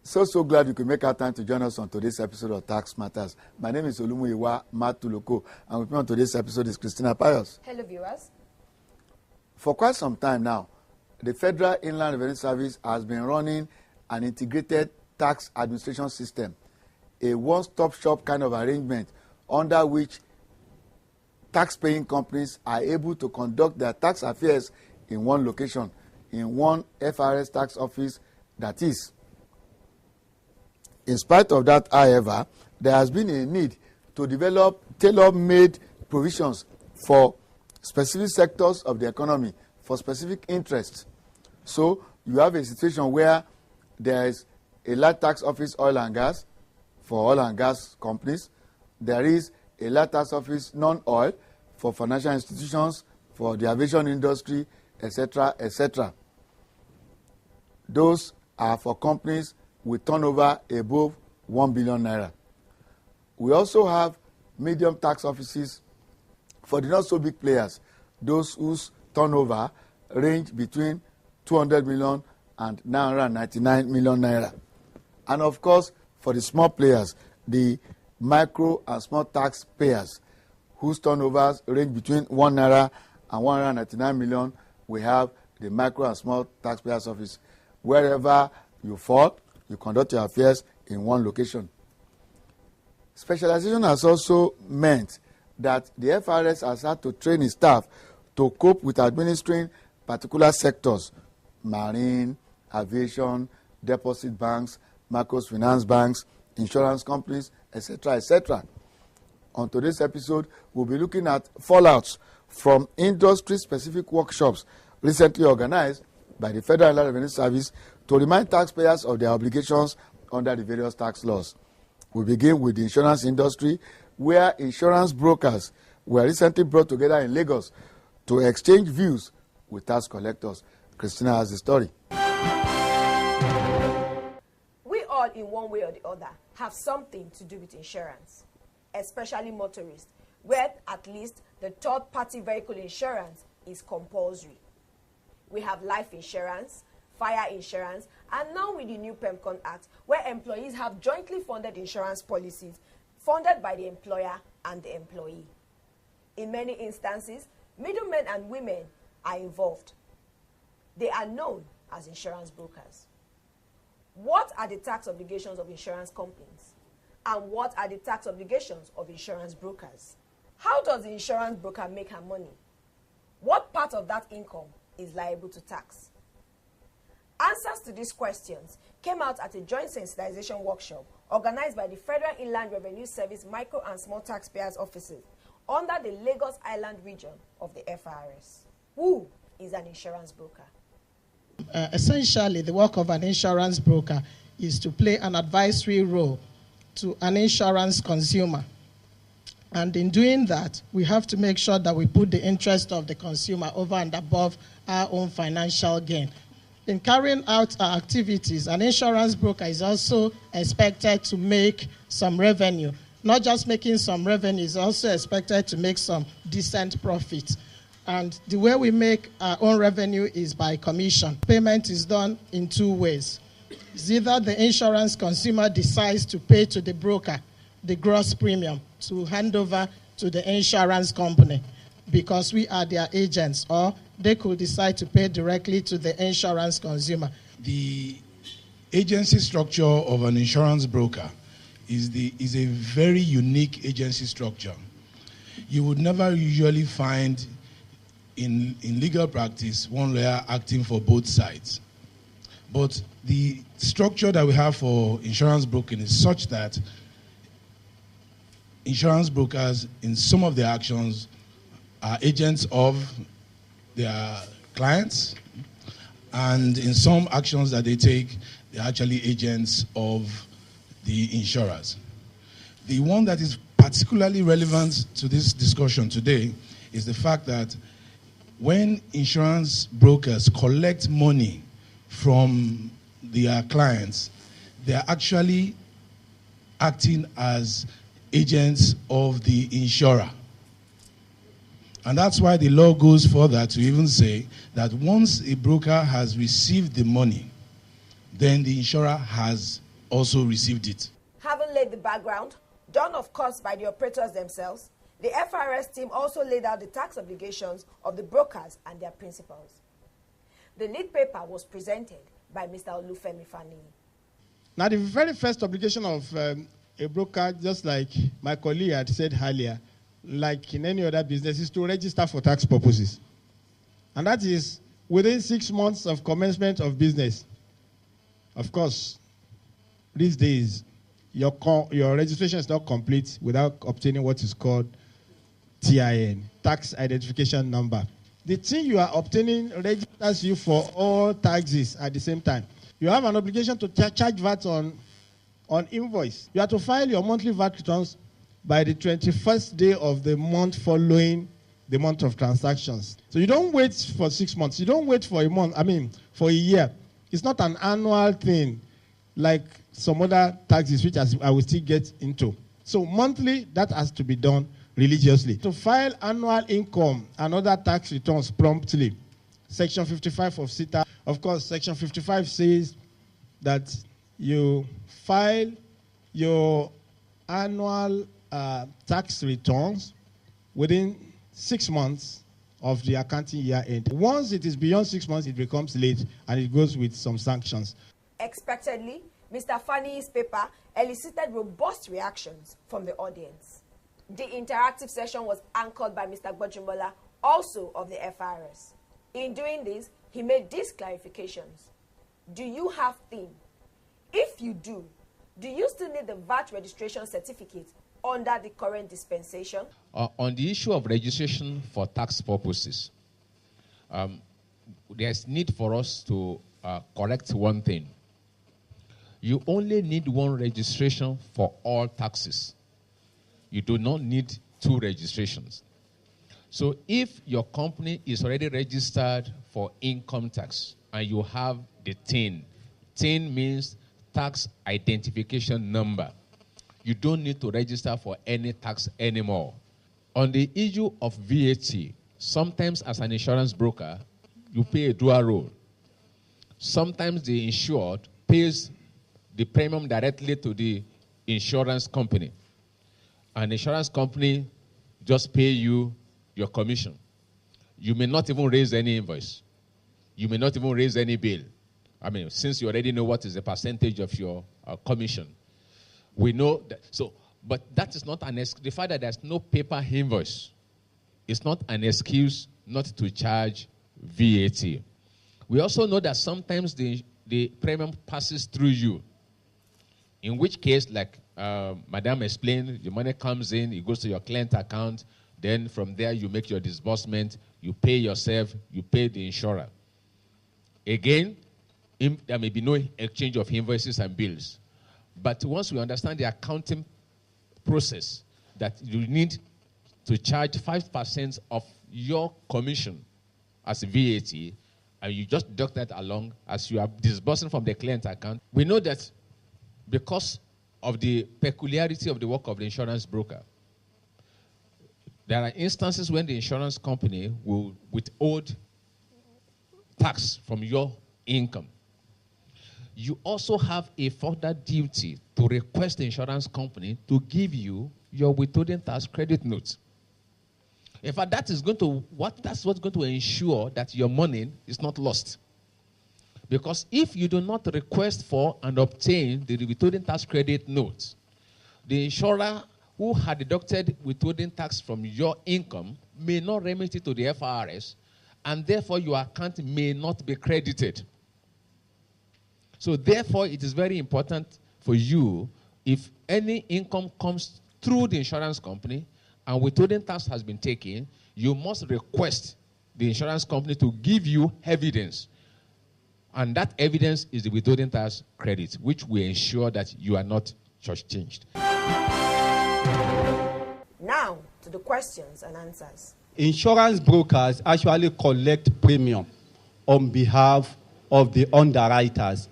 So glad you could make our time to join us on today's episode of Tax Matters. My name is Olumuyiwa Matuloko, and with me on today's episode is Christina Pius. Hello, viewers. For quite some time now, the Federal Inland Revenue Service has been running an integrated tax administration system, a one-stop shop kind of arrangement under which tax-paying companies are able to conduct their tax affairs in one location, in one FRS tax office, that is. In spite of that, however, there has been a need to develop tailor-made provisions for specific sectors of the economy, for specific interests. So you have a situation where there is a large tax office, oil and gas, for oil and gas companies. There is a large tax office, non-oil, for financial institutions, for the aviation industry, etc., etc. Those are for companies with turnover above 1 billion naira. We also have medium tax offices for the not so big players, those whose turnover range between 200 million and 999 million naira. And of course, for the small players, the micro and small tax payers, whose turnovers range between 1 naira and 199 million, we have the micro and small taxpayers office. Wherever you fall, you conduct your affairs in one location. Specialization has also meant that the FRS has had to train its staff to cope with administering particular sectors: marine, aviation, deposit banks, microfinance banks, insurance companies, etc., etc. On today's episode, we'll be looking at fallouts from industry-specific workshops recently organized by the Federal Inland Revenue Service to remind taxpayers of their obligations under the various tax laws. We begin with the insurance industry, where insurance brokers were recently brought together in Lagos to exchange views with tax collectors. Christina has the story. We all, in one way or the other, have something to do with insurance, especially motorists, where at least the third-party vehicle insurance is compulsory. We have life insurance, fire insurance, and now with the new PEMCON Act, where employees have jointly funded insurance policies funded by the employer and the employee. In many instances, middlemen and women are involved. They are known as insurance brokers. What are the tax obligations of insurance companies? And what are the tax obligations of insurance brokers? How does the insurance broker make her money? What part of that income is liable to tax? Answers to these questions came out at a joint sensitization workshop organized by the Federal Inland Revenue Service Micro and Small Taxpayers Offices under the Lagos Island region of the FRS. Who is an insurance broker? Essentially, the work of an insurance broker is to play an advisory role to an insurance consumer. And in doing that, we have to make sure that we put the interest of the consumer over and above our own financial gain. In carrying out our activities, an insurance broker is also expected to make some revenue. Not just making some revenue, is also expected to make some decent profit. And the way we make our own revenue is by commission. Payment is done in two ways. It's either the insurance consumer decides to pay to the broker the gross premium to hand over to the insurance company because we are their agents, or they could decide to pay directly to the insurance consumer. The agency structure of an insurance broker is a very unique agency structure. You would never usually find in legal practice one lawyer acting for both sides. But the structure that we have for insurance broking is such that insurance brokers, in some of their actions, are agents of their clients, and in some actions that they take, they're actually agents of the insurers. The one that is particularly relevant to this discussion today is the fact that when insurance brokers collect money from their clients, they are actually acting as agents of the insurer. And that's why the law goes further to even say that once a broker has received the money, then the insurer has also received it. Having laid the background, done of course by the operators themselves, the FRS team also laid out the tax obligations of the brokers and their principals. The lead paper was presented by Mr. Olufemi Fani. Now, the very first obligation of a broker, just like my colleague had said earlier, like in any other business, is to register for tax purposes. And that is within 6 months of commencement of business. Of course, these days, your registration is not complete without obtaining what is called TIN, Tax Identification Number. The thing you are obtaining registers you for all taxes at the same time. You have an obligation to charge VAT on invoice. You have to file your monthly VAT returns by the 21st day of the month following the month of transactions. So you don't wait for 6 months. You don't wait for a month, for a year. It's not an annual thing like some other taxes, which I will still get into. So monthly, that has to be done religiously. To file annual income and other tax returns promptly. Section 55 of CITA. Of course, Section 55 says that you file your annual tax returns within 6 months of the accounting year end. Once it is beyond 6 months, it becomes late and it goes with some sanctions. Expectedly, Mr. Fani's paper elicited robust reactions from the audience. The interactive session was anchored by Mr. Gbojimola, also of the FRS. In doing this, he made these clarifications. Do you have TIN? If you do you still need the VAT registration certificate under the current dispensation? On the issue of registration for tax purposes, there's need for us to correct one thing. You only need one registration for all taxes. You do not need 2 registrations. So if your company is already registered for income tax and you have the TIN means tax identification number. You don't need to register for any tax anymore. On the issue of VAT, sometimes as an insurance broker, you pay a dual role. Sometimes the insured pays the premium directly to the insurance company. An insurance company just pay you your commission. You may not even raise any invoice. You may not even raise any bill. Since you already know what is the percentage of your commission. We know that. But that is not the fact that there's no paper invoice. It's not an excuse not to charge VAT. We also know that sometimes the premium passes through you. In which case, like Madam explained, the money comes in, it goes to your client account, then from there you make your disbursement, you pay yourself, you pay the insurer. Again, there may be no exchange of invoices and bills. But once we understand the accounting process, that you need to charge 5% of your commission as VAT, and you just deduct that along as you are disbursing from the client account, we know that because of the peculiarity of the work of the insurance broker, there are instances when the insurance company will withhold tax from your income. You also have a further duty to request the insurance company to give you your withholding tax credit note. In fact, that's what's going to ensure that your money is not lost. Because if you do not request for and obtain the withholding tax credit note, the insurer who had deducted withholding tax from your income may not remit it to the FRS, and therefore your account may not be credited. So therefore, it is very important for you, if any income comes through the insurance company and withholding tax has been taken, you must request the insurance company to give you evidence. And that evidence is the withholding tax credit, which will ensure that you are not shortchanged. Now to the questions and answers. Insurance brokers actually collect premium on behalf of the underwriters.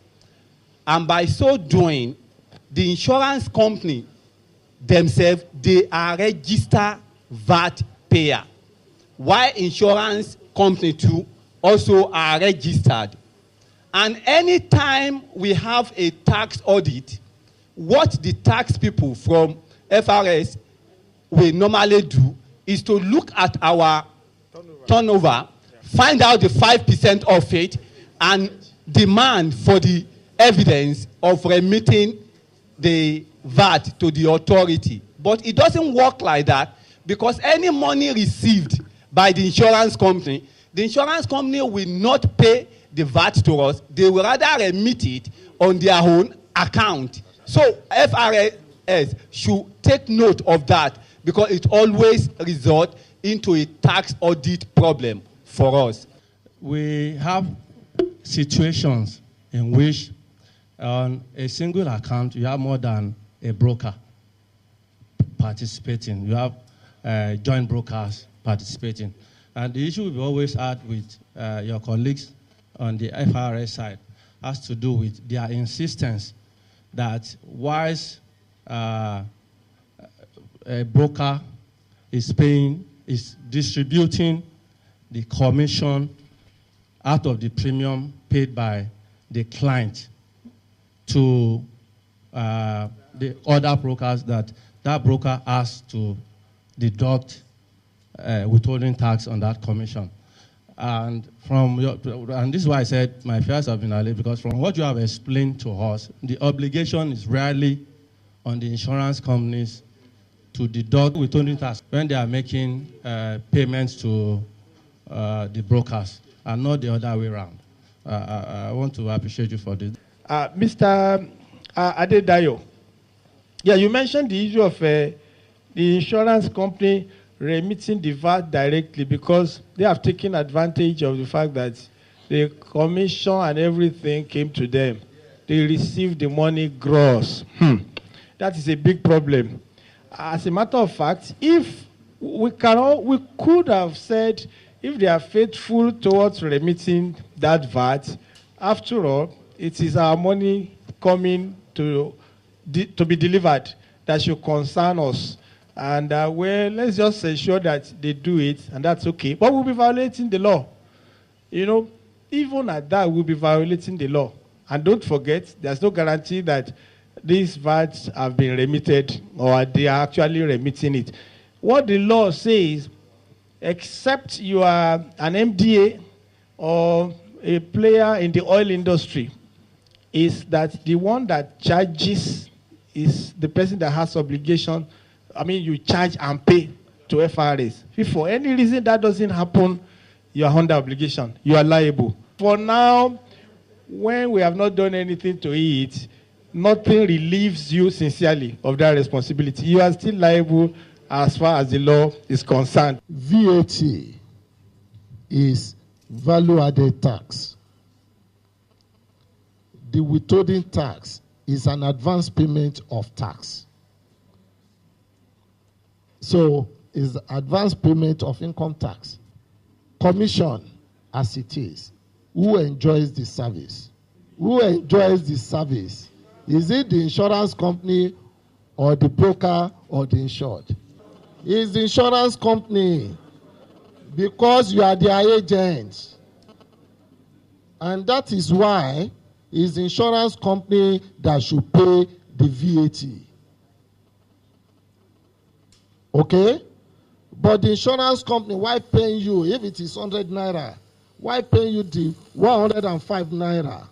And by so doing, the insurance company themselves, they are registered VAT payer. While insurance company too also are registered. And anytime we have a tax audit, what the tax people from FRS will normally do is to look at our turnover, find out the 5% of it, and demand for the evidence of remitting the VAT to the authority. But it doesn't work like that, because any money received by the insurance company will not pay the VAT to us. They will rather remit it on their own account. So FRS should take note of that, because it always results into a tax audit problem for us. We have situations in which on a single account you have more than a broker participating. You have joint brokers participating. And the issue we've always had with your colleagues on the FRS side has to do with their insistence that whilst a broker is distributing the commission out of the premium paid by the client to the other brokers, that broker has to deduct withholding tax on that commission. And this is why I said my fears have been allayed, because from what you have explained to us, the obligation is rarely on the insurance companies to deduct withholding tax when they are making payments to the brokers, and not the other way around. I want to appreciate you for this. Mr. Adedayo, yeah, you mentioned the issue of the insurance company remitting the VAT directly because they have taken advantage of the fact that the commission and everything came to them. They received the money gross. That is a big problem. As a matter of fact, if we could have said, if they are faithful towards remitting that VAT, after all, it is our money coming to be delivered that should concern us. And well, let's just ensure that they do it, and that's okay. But we'll be violating the law. You know, even at that, we'll be violating the law. And don't forget, there's no guarantee that these VATs have been remitted or they are actually remitting it. What the law says, except you are an MDA or a player in the oil industry, is that the one that charges is the person that has obligation. I mean, you charge and pay to FRS. If for any reason that doesn't happen, you are under obligation. You are liable. For now, when we have not done anything to it, nothing relieves you sincerely of that responsibility. You are still liable as far as the law is concerned. VAT is value-added tax. The withholding tax is an advance payment of tax. So, it's advance payment of income tax. Commission, as it is. Who enjoys the service? Who enjoys the service? Is it the insurance company or the broker or the insured? It's the insurance company, because you are their agent. And that is why it's the insurance company that should pay the VAT. Okay? But the insurance company, why paying you, if it is 100 naira, why paying you the 105 naira?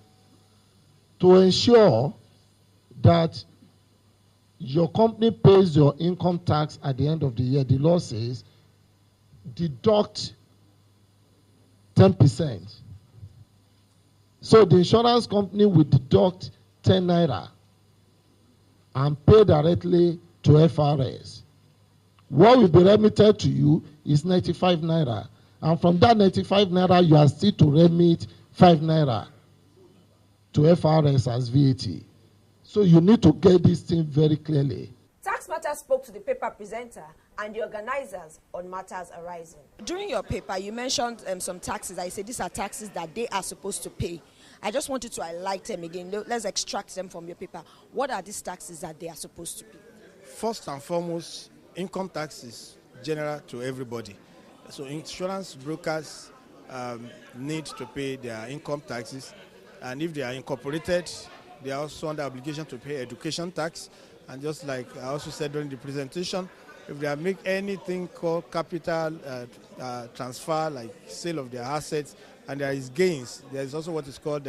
To ensure that your company pays your income tax at the end of the year. The law says deduct 10%. So the insurance company will deduct 10 naira and pay directly to FRS. What will be remitted to you is 95 naira. And from that 95 naira, you are still to remit 5 naira to FRS as VAT. So you need to get this thing very clearly. Tax Matters spoke to the paper presenter and the organizers on matters arising. During your paper, you mentioned some taxes. I said these are taxes that they are supposed to pay. I just wanted to highlight them again. Let's extract them from your paper. What are these taxes that they are supposed to pay? First and foremost, income tax is general to everybody. So insurance brokers need to pay their income taxes. And if they are incorporated, They are also under obligation to pay education tax. And just like I also said during the presentation, if they make anything called capital transfer, like sale of their assets, and there is gains, there is also what is called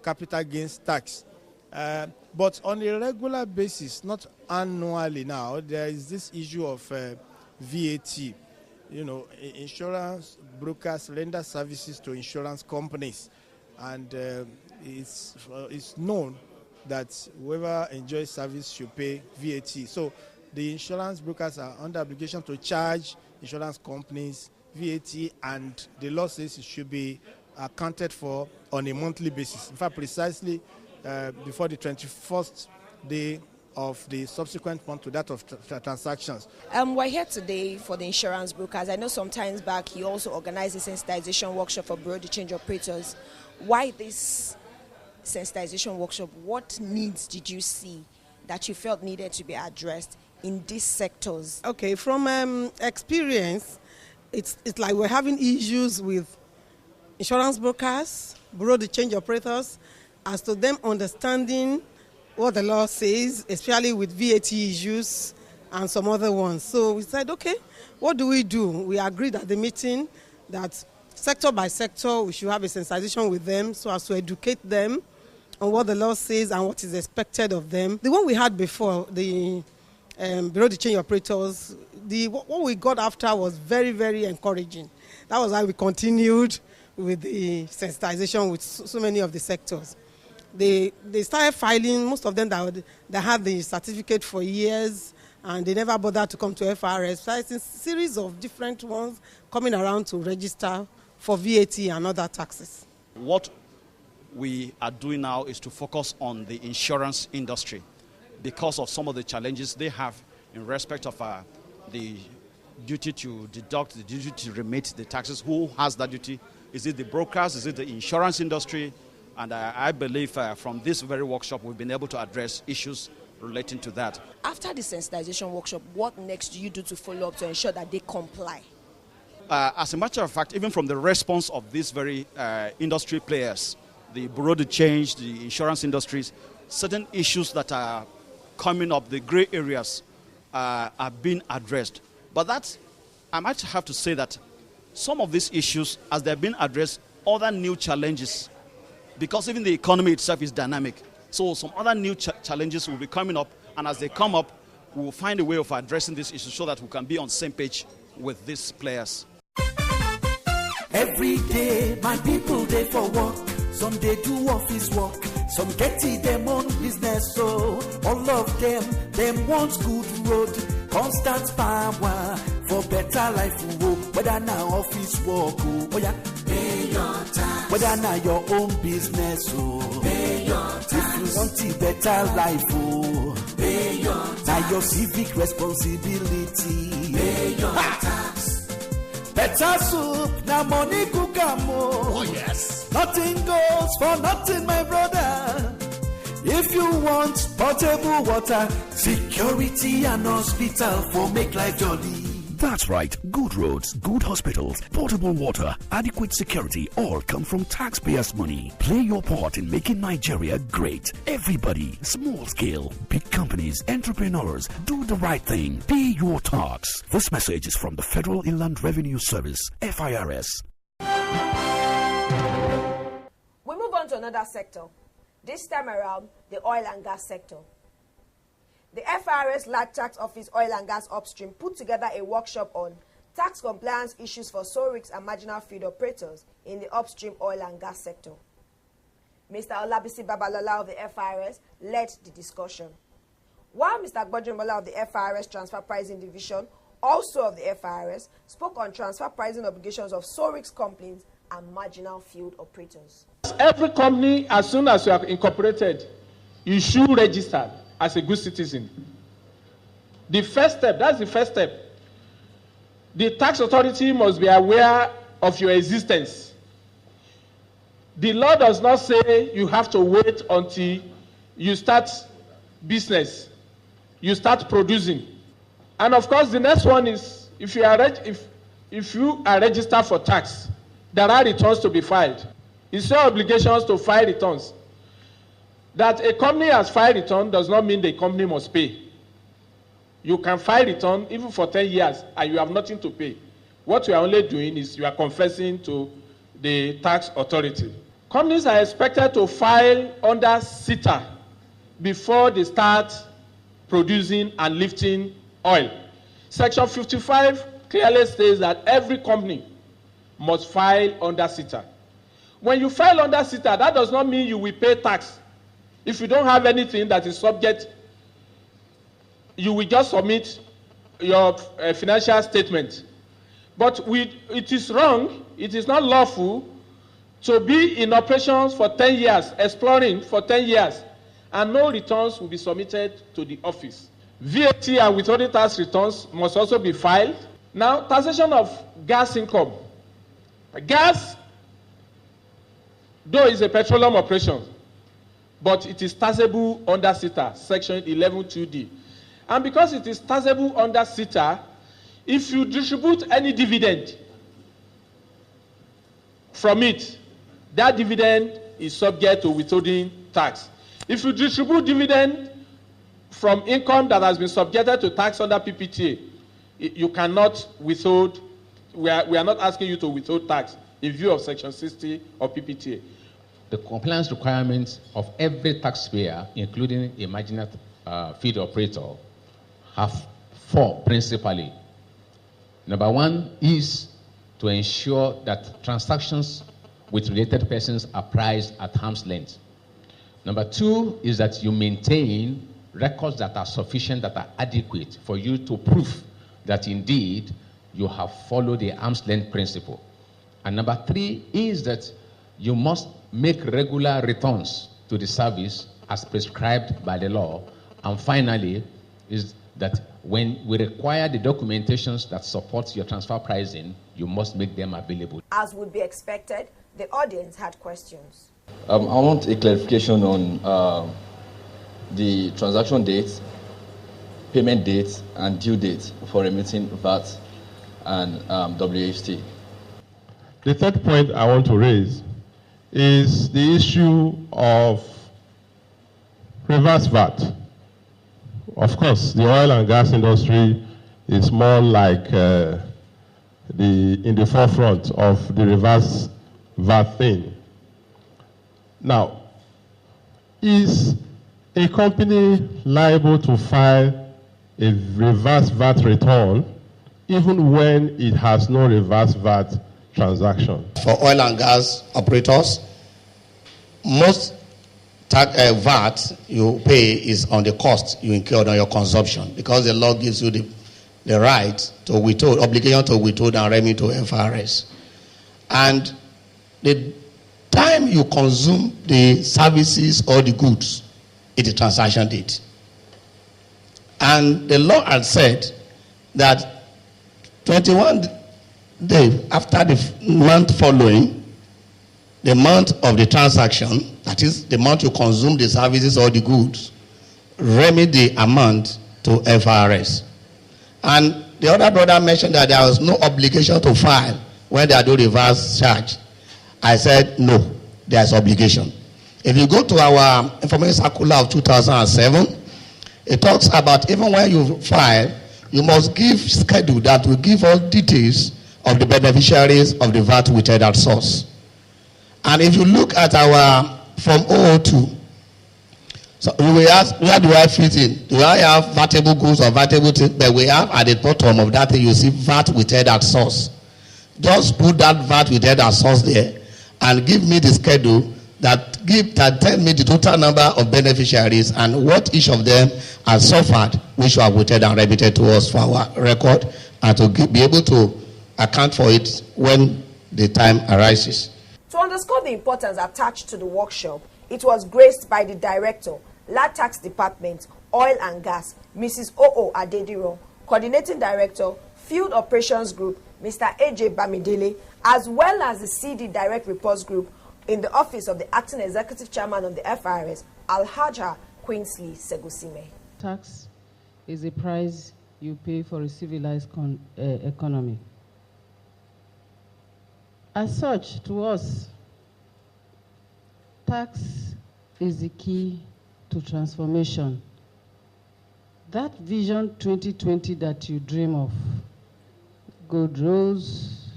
capital gains tax. But on a regular basis, not annually now, there is this issue of VAT. You know, insurance brokers render services to insurance companies, and it's known that whoever enjoys service should pay VAT. So the insurance brokers are under obligation to charge insurance companies VAT, and the law says it should be accounted for on a monthly basis. In fact, precisely before the 21st day of the subsequent month to that of transactions. We're here today for the insurance brokers. I know some times back you also organized a sensitization workshop for bureau de change operators. Why this sensitization workshop? What needs did you see that you felt needed to be addressed in these sectors? Okay, from experience, it's like we're having issues with insurance brokers, bureau de change operators, as to them understanding what the law says, especially with VAT issues and some other ones. So we said, okay, what do? We agreed at the meeting that sector by sector we should have a sensitization with them so as to educate them on what the law says and what is expected of them. The one we had before, the bureau de change operators, what we got after was very, very encouraging. That was why we continued with the sensitization with so many of the sectors. They started filing, most of them that had the certificate for years, and they never bothered to come to FRS. So it's a series of different ones coming around to register for VAT and other taxes. What we are doing now is to focus on the insurance industry because of some of the challenges they have in respect of the duty to deduct, the duty to remit the taxes. Who has that duty? Is it the brokers? Is it the insurance industry? And I believe from this very workshop, we've been able to address issues relating to that. After the sensitization workshop, what next do you do to follow up to ensure that they comply? As a matter of fact, even from the response of these very industry players, the bureau de change, the insurance industries, certain issues that are coming up, the gray areas, are being addressed. But that, I might have to say that some of these issues, as they're being addressed, other new challenges, because even the economy itself is dynamic. So some other new challenges will be coming up, and as they come up, we will find a way of addressing these issues so that we can be on the same page with these players. Every day, my people, they for work. Some they do office work. Some get it them own business. So all of them want good road. Constant power for better life. Whether now office work, oh yeah. Pay your tax. Whether now your own business, oh. Pay your tax. If you want a better life, oh. Pay your tax. Now your civic responsibility. Pay your tax. Better soup, now money cook oh yes. Nothing goes for nothing, my brother. If you want potable water, security and hospital for make life jolly. That's right. Good roads, good hospitals, portable water, adequate security all come from taxpayers' money. Play your part in making Nigeria great. Everybody, small scale, big companies, entrepreneurs, do the right thing. Pay your tax. This message is from the Federal Inland Revenue Service, FIRS. We move on to another sector. This time around, the oil and gas sector. The FIRS Large Tax Office Oil and Gas Upstream put together a workshop on tax compliance issues for SORICs and marginal field operators in the upstream oil and gas sector. Mr. Olabisi Babalola of the FIRS led the discussion, while Mr. Gbojimola of the FIRS Transfer Pricing Division, also of the FIRS, spoke on transfer pricing obligations of SORICs companies and marginal field operators. Every company, as soon as you are incorporated, you should register as a good citizen. The first step, that's the first step. The tax authority must be aware of your existence. The law does not say you have to wait until you start business, you start producing. And of course, the next one is if you are registered for tax, there are returns to be filed. It's your obligations to file returns. That a company has filed return does not mean the company must pay. You can file return even for 10 years and you have nothing to pay. What you are only doing is you are confessing to the tax authority. Companies are expected to file under SITA before they start producing and lifting oil. Section 55 clearly states that every company must file under SITA. When you file under SITA, that does not mean you will pay tax. If you don't have anything that is subject, you will just submit your financial statement. But it is wrong, it is not lawful to be in operations for 10 years, exploring for 10 years, and no returns will be submitted to the office. VAT and withholding tax returns must also be filed. Now, taxation of gas income. Gas, though is a petroleum operation, but it is taxable under SITA, section 11(2)(d). And because it is taxable under SITA, if you distribute any dividend from it, that dividend is subject to withholding tax. If you distribute dividend from income that has been subjected to tax under PPTA, you cannot withhold, we are not asking you to withhold tax in view of section 60 of PPTA. The compliance requirements of every taxpayer, including a marginal feed operator, have four principally. Number one is to ensure that transactions with related persons are priced at arm's length. Number two is that you maintain records that are sufficient, that are adequate for you to prove that indeed you have followed the arm's length principle. And number three is that you must make regular returns to the service as prescribed by the law. And finally is that when we require the documentations that support your transfer pricing, you must make them available. As would be expected, the audience had questions. I want a clarification on the transaction date, payment date, and due date for remitting VAT and WHT. The third point I want to raise is the issue of reverse VAT. Of course, the oil and gas industry is more like in the forefront of the reverse VAT thing. Now, is a company liable to file a reverse VAT return even when it has no reverse VAT transaction? For oil and gas operators, most VAT you pay is on the cost you incurred on your consumption, because the law gives you the right to withhold, obligation to withhold and remit to FRS. And the time you consume the services or the goods is the transaction date. And the law had said that 21 days after the month following the month of the transaction, that is the month you consume the services or the goods, remit the amount to FRS. And the other brother mentioned that there was no obligation to file when they do reverse charge. I said no, there's obligation. If you go to our information circular of 2007, it talks about even when you file, you must give schedule that will give all details of the beneficiaries of the VAT withheld at source. And if you look at our Form 002, so we will ask, where do I fit in? Do I have vatable goods or vatable things? But we have at the bottom of that thing, you see VAT withheld at source. Just put that VAT withheld at source there and give me the schedule that tell me the total number of beneficiaries and what each of them has suffered, which were withheld and remitted to us for our record, and to be able to account for it when the time arises. To underscore the importance attached to the workshop, it was graced by the Director, Land Tax Department, Oil and Gas, Mrs. O.O. Adediro, Coordinating Director, Field Operations Group, Mr. A.J. Bamidele, as well as the CD Direct Reports Group in the office of the Acting Executive Chairman of the FRS, Alhaja Queensley Segusime. Tax is a price you pay for a civilized economy. As such, to us, tax is the key to transformation. That vision 2020 that you dream of, good roads,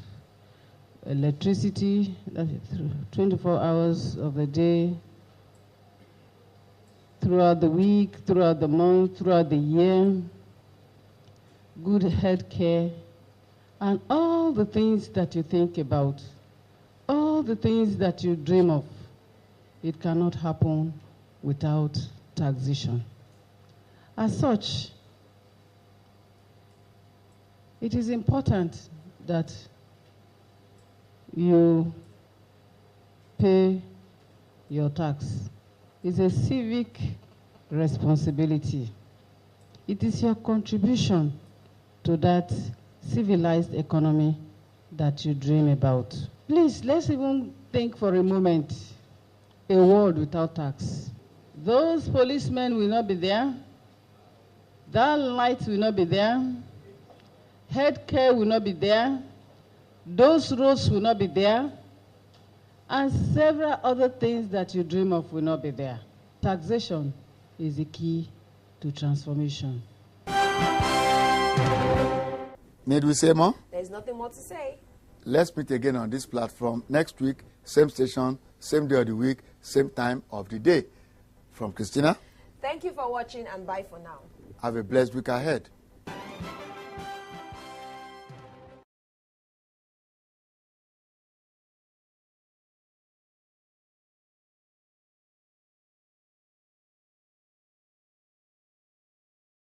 electricity, 24 hours of the day, throughout the week, throughout the month, throughout the year, good health care, and all the things that you think about, all the things that you dream of, it cannot happen without taxation. As such, it is important that you pay your tax. It's a civic responsibility. It is your contribution to that civilized economy that you dream about. Please, let's even think for a moment, a world without tax. Those policemen will not be there. That light will not be there. Healthcare will not be there. Those roads will not be there. And several other things that you dream of will not be there. Taxation is the key to transformation. Need we say more? There's nothing more to say. Let's meet again on this platform next week, same station, same day of the week, same time of the day. From Christina. Thank you for watching and bye for now. Have a blessed week ahead.